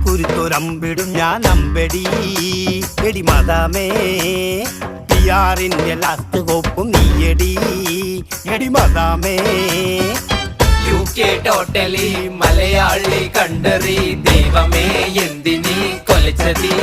കുരുത്തൊരമ്പിടും ഞാൻ അമ്പടി എടി മദാമേ പിയാറിന്റെ ലാസ്റ്റ് കോപ്പും നീയടി എടി മദാമേ UK ടോട്ടലി മലയാളി കണ്ടറി ദൈവമേ എന്തിനീ കൊലച്ചതി